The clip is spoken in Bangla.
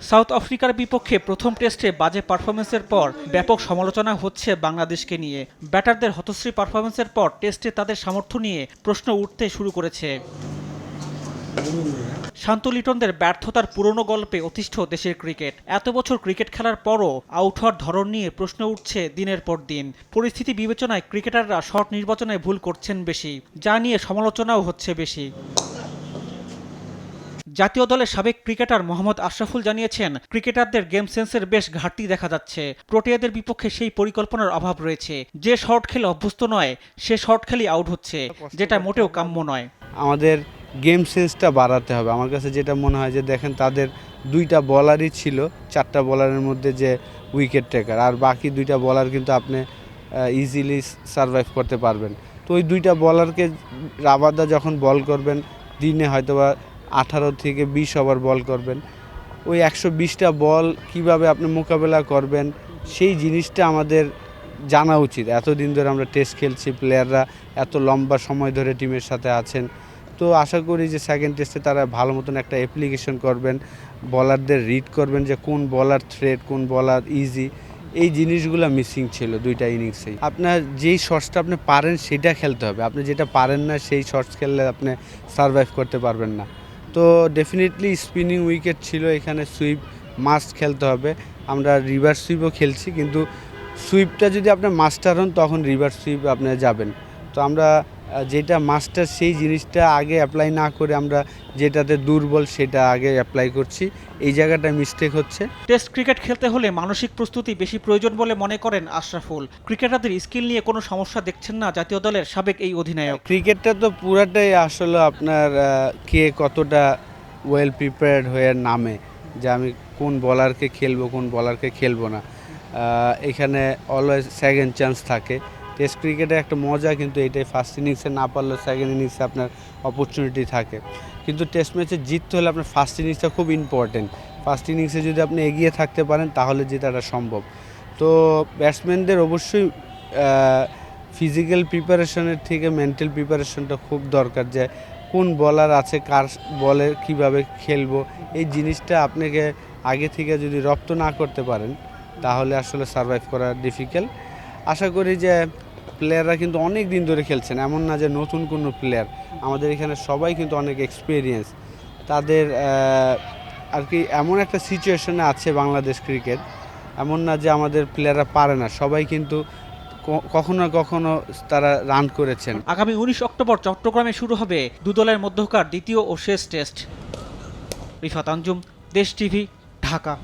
সাউথ আফ্রিকার বিপক্ষে প্রথম টেস্টে বাজে পারফরমেন্সের পর ব্যাপক সমালোচনা হচ্ছে বাংলাদেশকে নিয়ে। ব্যাটারদের হতশ্রী পারফরমেন্সের পর টেস্টে তাদের সামর্থ্য নিয়ে প্রশ্ন উঠতে শুরু করেছে। শান্ত লিটনদের ব্যর্থতার পুরনো গল্পে অতিষ্ঠ দেশের ক্রিকেট। এত বছর ক্রিকেট খেলার পরও আউট হওয়ার ধরন নিয়ে প্রশ্ন উঠছে দিনের পর দিন। পরিস্থিতি বিবেচনায় ক্রিকেটাররা শট নির্বাচনে ভুল করছেন বেশি, যা নিয়ে সমালোচনাও হচ্ছে বেশি। জাতীয় দলের সাবেক ক্রিকেটার মোহাম্মদ আশরাফুল জানিয়েছেন, ক্রিকেটারদের গেম সেন্সের বেশ ঘাটতি দেখা যাচ্ছে। প্রোটিয়াদের বিপক্ষে সেই পরিকল্পনার অভাব রয়েছে। যে শট খেলে অভ্যস্ত নয় সে শট খেলেই আউট হচ্ছে, যেটা মোটেও কাম্য নয়। আমাদের গেম সেন্সটা বাড়াতে হবে। আমার কাছে যেটা মনে হয় যে দেখেন, তাদের দুইটা বলারই ছিল, চারটা বলারের মধ্যে যে উইকেট টেকার, আর বাকি দুইটা বলার কিন্তু আপনি ইজিলি সারভাইভ করতে পারবেন। তো ওই দুইটা বলারকে রাবাদা যখন বল করবেন, দিনে হয়তোবা 18 থেকে 20 ওভার বল করবেন, ওই 120টা বল কিভাবে আপনি মোকাবেলা করবেন সেই জিনিসটা আমাদের জানা উচিত। এতদিন ধরে আমরা টেস্ট খেলছি, প্লেয়াররা এত লম্বা সময় ধরে টিমের সাথে আছেন। তো আশা করি যে সেকেন্ড টেস্টে তারা ভালো মতন একটা অ্যাপ্লিকেশন করবেন, বলারদের রিড করবেন যে কোন বলার থ্রেট, কোন বলার ইজি। এই জিনিসগুলো মিসিং ছিল দুইটা ইনিংসেই। আপনার যেই শটসটা আপনি পারেন সেটা খেলতে হবে। আপনি যেটা পারেন না সেই শটস খেললে আপনি সারভাইভ করতে পারবেন না। তো ডেফিনেটলি স্পিনিং উইকেট ছিল, এখানে সুইপ মাস্ট খেলতে হবে। আমরা রিভার্স সুইপও খেলছি, কিন্তু সুইপটা যদি আপনি মাস্টার হন তখন রিভার্স সুইপ আপনি যাবেন। তো আমরা যেটা মাস্টার সেই জিনিসটা আগে অ্যাপ্লাই না করে আমরা যেটাতে দুর্বল সেটা আগে অ্যাপ্লাই করছি, এই জায়গাটা মিস্টেক হচ্ছে। টেস্ট ক্রিকেট খেলতে হলে মানসিক প্রস্তুতি বেশি প্রয়োজন বলে মনে করেন আশরাফুল। ক্রিকেটারদের স্কিল নিয়ে কোনো সমস্যা দেখছেন না জাতীয় দলের সাবেক এই অধিনায়ক। ক্রিকেটটা তো পুরাটাই আসলে আপনার কে কতটা ওয়েল প্রিপেয়ার্ড হয়ে নামে, যে আমি কোন বলারকে খেলবো কোন বলারকে খেলবো না। এখানে অলওয়েজ সেকেন্ড চান্স থাকে। টেস্ট ক্রিকেটে একটা মজা কিন্তু এটাই, ফার্স্ট ইনিংসে না পারলেও সেকেন্ড ইনিংসে আপনার অপরচুনিটি থাকে। কিন্তু টেস্ট ম্যাচে জিততে হলে আপনার ফার্স্ট ইনিংসটা খুব ইম্পর্টেন্ট। ফার্স্ট ইনিংসে যদি আপনি এগিয়ে থাকতে পারেন তাহলে জেতাটা সম্ভব। তো ব্যাটসম্যানদের অবশ্যই ফিজিক্যাল প্রিপারেশনের থেকে মেন্টাল প্রিপারেশনটা খুব দরকার, যে কোন বলার আছে, কার বলে কিভাবে খেলবো, এই জিনিসটা আপনাকে আগে থেকে যদি রপ্ত না করতে পারেন তাহলে আসলে সারভাইভ করা ডিফিকাল্ট। আশা করি যে প্লেয়াররা কিন্তু অনেক দিন ধরে খেলছেন, এমন না যে নতুন কোনো প্লেয়ার। আমাদের এখানে সবাই কিন্তু অনেক এক্সপিরিয়েন্স। তাদের আর কি এমন একটা সিচুয়েশনে আছে বাংলাদেশ ক্রিকেট, এমন না যে আমাদের প্লেয়াররা পারে না, সবাই কিন্তু কখনো না কখনো তারা রান করেছেন। আগামী 19 অক্টোবর চট্টগ্রামে শুরু হবে দু দলের মধ্যকার দ্বিতীয় ও শেষ টেস্ট। রিফাত আঞ্জুম, দেশ টিভি, ঢাকা।